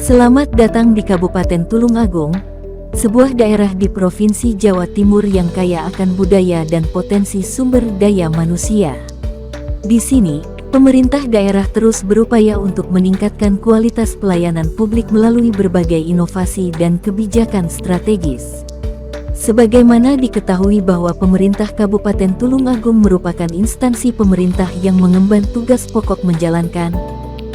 Selamat datang di Kabupaten Tulungagung, sebuah daerah di Provinsi Jawa Timur yang kaya akan budaya dan potensi sumber daya manusia. Di sini, pemerintah daerah terus berupaya untuk meningkatkan kualitas pelayanan publik melalui berbagai inovasi dan kebijakan strategis. Sebagaimana diketahui bahwa pemerintah Kabupaten Tulungagung merupakan instansi pemerintah yang mengemban tugas pokok menjalankan,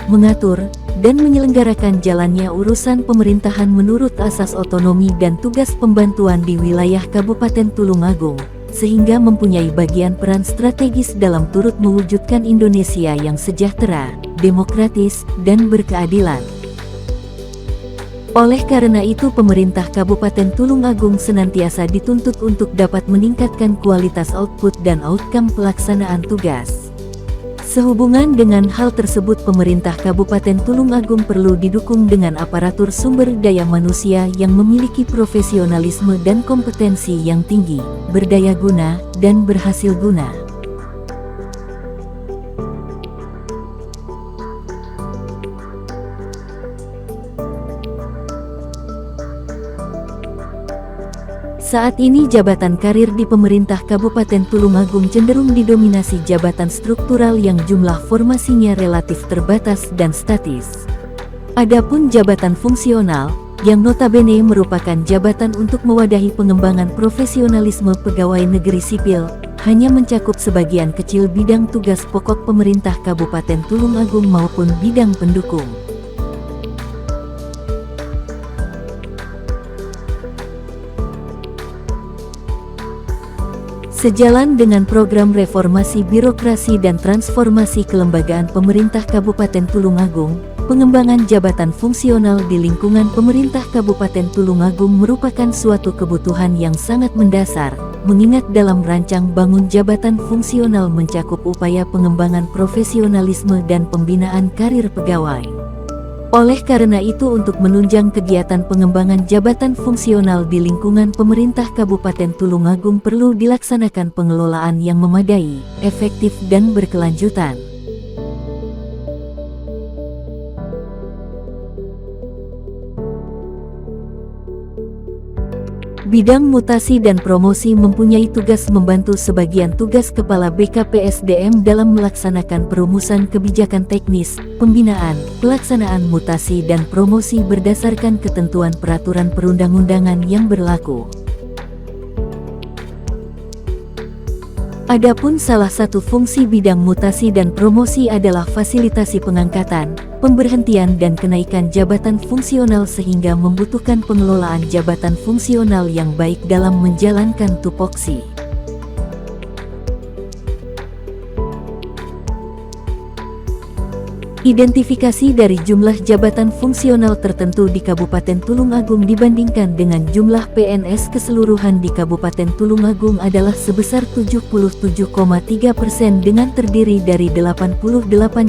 mengatur, dan menyelenggarakan jalannya urusan pemerintahan menurut asas otonomi dan tugas pembantuan di wilayah Kabupaten Tulungagung, sehingga mempunyai bagian peran strategis dalam turut mewujudkan Indonesia yang sejahtera, demokratis, dan berkeadilan. Oleh karena itu pemerintah Kabupaten Tulungagung senantiasa dituntut untuk dapat meningkatkan kualitas output dan outcome pelaksanaan tugas. Sehubungan dengan hal tersebut pemerintah Kabupaten Tulungagung perlu didukung dengan aparatur sumber daya manusia yang memiliki profesionalisme dan kompetensi yang tinggi, berdaya guna, dan berhasil guna. Saat ini jabatan karir di pemerintah Kabupaten Tulungagung cenderung didominasi jabatan struktural yang jumlah formasinya relatif terbatas dan statis. Adapun jabatan fungsional, yang notabene merupakan jabatan untuk mewadahi pengembangan profesionalisme pegawai negeri sipil, hanya mencakup sebagian kecil bidang tugas pokok pemerintah Kabupaten Tulungagung maupun bidang pendukung. Sejalan dengan program reformasi birokrasi dan transformasi kelembagaan pemerintah Kabupaten Tulungagung, pengembangan jabatan fungsional di lingkungan pemerintah Kabupaten Tulungagung merupakan suatu kebutuhan yang sangat mendasar, mengingat dalam rancang bangun jabatan fungsional mencakup upaya pengembangan profesionalisme dan pembinaan karir pegawai. Oleh karena itu untuk menunjang kegiatan pengembangan jabatan fungsional di lingkungan pemerintah Kabupaten Tulungagung perlu dilaksanakan pengelolaan yang memadai, efektif dan berkelanjutan. Bidang mutasi dan promosi mempunyai tugas membantu sebagian tugas Kepala BKPSDM dalam melaksanakan perumusan kebijakan teknis, pembinaan, pelaksanaan mutasi dan promosi berdasarkan ketentuan peraturan perundang-undangan yang berlaku. Adapun salah satu fungsi bidang mutasi dan promosi adalah fasilitasi pengangkatan, pemberhentian dan kenaikan jabatan fungsional sehingga membutuhkan pengelolaan jabatan fungsional yang baik dalam menjalankan tupoksi. Identifikasi dari jumlah jabatan fungsional tertentu di Kabupaten Tulungagung dibandingkan dengan jumlah PNS keseluruhan di Kabupaten Tulungagung adalah sebesar 77,3% dengan terdiri dari 88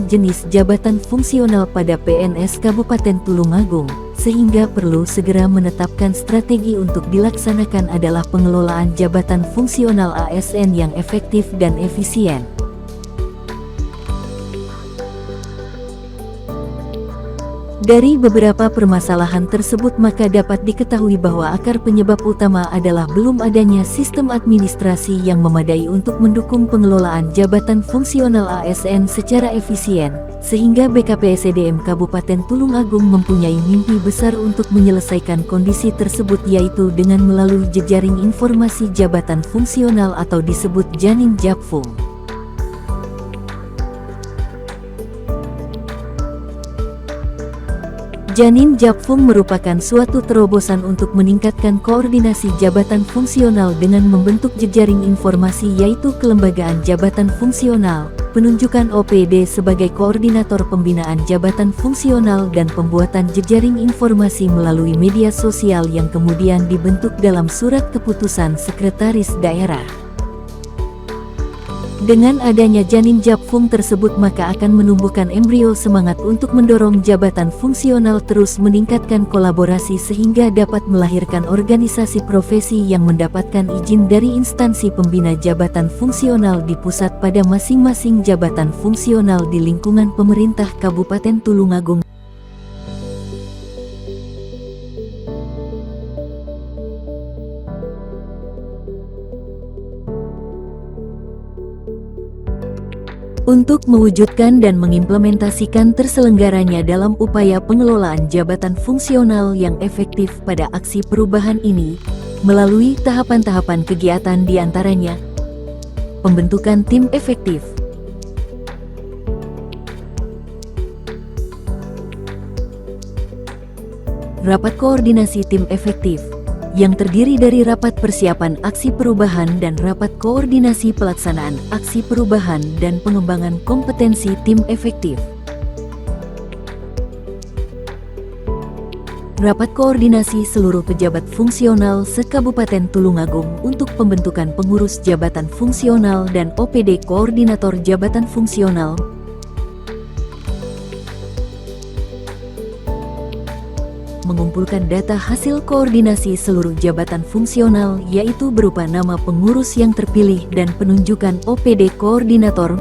jenis jabatan fungsional pada PNS Kabupaten Tulungagung, sehingga perlu segera menetapkan strategi untuk dilaksanakan adalah pengelolaan jabatan fungsional ASN yang efektif dan efisien. Dari beberapa permasalahan tersebut maka dapat diketahui bahwa akar penyebab utama adalah belum adanya sistem administrasi yang memadai untuk mendukung pengelolaan jabatan fungsional ASN secara efisien, sehingga BKPSDM Kabupaten Tulungagung mempunyai mimpi besar untuk menyelesaikan kondisi tersebut yaitu dengan melalui jejaring informasi jabatan fungsional atau disebut Janin Japfung. Janin Japfung merupakan suatu terobosan untuk meningkatkan koordinasi jabatan fungsional dengan membentuk jejaring informasi yaitu kelembagaan jabatan fungsional, penunjukan OPD sebagai koordinator pembinaan jabatan fungsional dan pembuatan jejaring informasi melalui media sosial yang kemudian dibentuk dalam surat keputusan sekretaris daerah. Dengan adanya Janin Japfung tersebut maka akan menumbuhkan embrio semangat untuk mendorong jabatan fungsional terus meningkatkan kolaborasi sehingga dapat melahirkan organisasi profesi yang mendapatkan izin dari instansi pembina jabatan fungsional di pusat pada masing-masing jabatan fungsional di lingkungan pemerintah Kabupaten Tulungagung. Untuk mewujudkan dan mengimplementasikan terselenggaranya dalam upaya pengelolaan jabatan fungsional yang efektif pada aksi perubahan ini, melalui tahapan-tahapan kegiatan diantaranya, pembentukan tim efektif, rapat koordinasi tim efektif, yang terdiri dari rapat persiapan aksi perubahan dan rapat koordinasi pelaksanaan aksi perubahan dan pengembangan kompetensi tim efektif. Rapat koordinasi seluruh pejabat fungsional se-Kabupaten Tulungagung untuk pembentukan pengurus jabatan fungsional dan OPD koordinator jabatan fungsional. Mengumpulkan data hasil koordinasi seluruh jabatan fungsional yaitu berupa nama pengurus yang terpilih dan penunjukan OPD koordinator,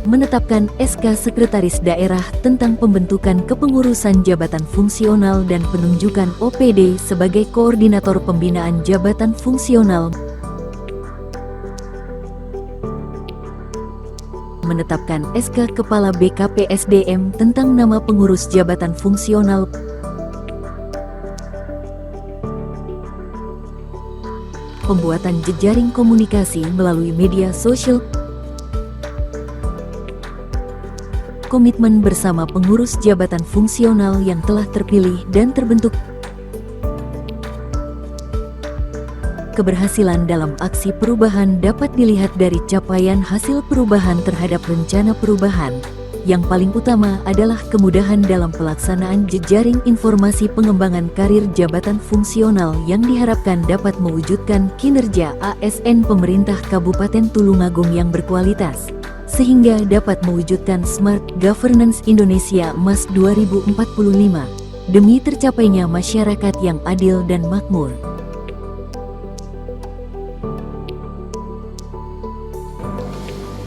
menetapkan SK Sekretaris Daerah tentang pembentukan kepengurusan jabatan fungsional dan penunjukan OPD sebagai koordinator pembinaan jabatan fungsional, menetapkan SK Kepala BKPSDM tentang nama pengurus jabatan fungsional, pembuatan jejaring komunikasi melalui media sosial, komitmen bersama pengurus jabatan fungsional yang telah terpilih dan terbentuk, keberhasilan dalam aksi perubahan dapat dilihat dari capaian hasil perubahan terhadap rencana perubahan. Yang paling utama adalah kemudahan dalam pelaksanaan jejaring informasi pengembangan karir jabatan fungsional yang diharapkan dapat mewujudkan kinerja ASN pemerintah Kabupaten Tulungagung yang berkualitas, sehingga dapat mewujudkan Smart Governance Indonesia Emas 2045, demi tercapainya masyarakat yang adil dan makmur.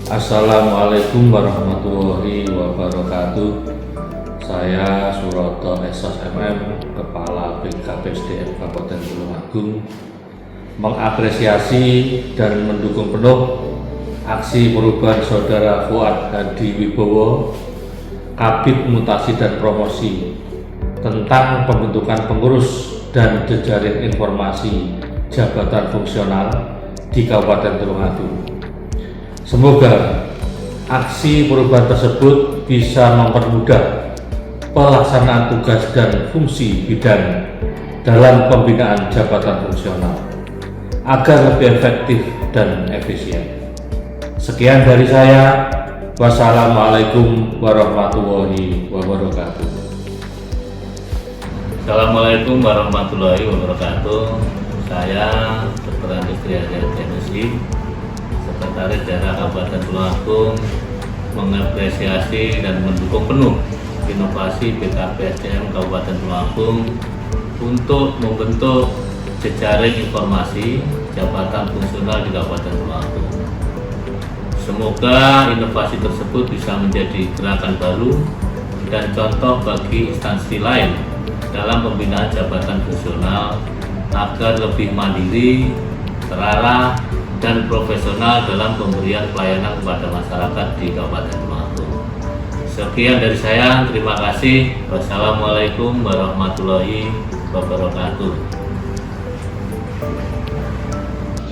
Assalamualaikum warahmatullahi wabarakatuh. Saya Suroto Esos MM, Kepala BKPSDM Kabupaten Tulungagung, mengapresiasi dan mendukung penuh aksi perubahan Saudara Fuad Hadi Wibowo, Kabid Mutasi dan Promosi, tentang pembentukan pengurus dan jejaring informasi jabatan fungsional di Kabupaten Tulungagung. Semoga aksi perubahan tersebut bisa mempermudah pelaksanaan tugas dan fungsi bidang dalam pembinaan jabatan fungsional agar lebih efektif dan efisien. Sekian dari saya. Wassalamualaikum warahmatullahi wabarakatuh. Assalamualaikum warahmatullahi wabarakatuh. Saya Dr. Andri Triadi, Sekretaris Daerah Kabupaten Tulungagung, mengapresiasi dan mendukung penuh inovasi BKPSDM Kabupaten Tulungagung untuk membentuk jejaring informasi jabatan fungsional di Kabupaten Tulungagung. Semoga inovasi tersebut bisa menjadi gerakan baru dan contoh bagi instansi lain dalam pembinaan jabatan fungsional agar lebih mandiri, terarah, dan profesional dalam pemberian pelayanan kepada masyarakat di Kabupaten Tulungagung. Sekian dari saya, terima kasih. Wassalamualaikum warahmatullahi wabarakatuh.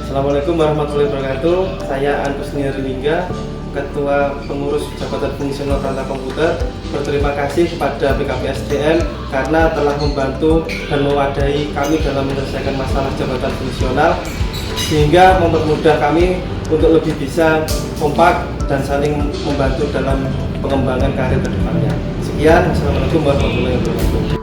Assalamualaikum warahmatullahi wabarakatuh. Saya Antus Niarlingga, Ketua Pengurus Jabatan Fungsional Perangkat Komputer, berterima kasih kepada BKPSDM karena telah membantu dan mewadahi kami dalam menyelesaikan masalah jabatan fungsional, sehingga mempermudah kami untuk lebih bisa kompak dan saling membantu dalam pengembangan karir ke depannya. Sekian, Assalamualaikum warahmatullahi wabarakatuh.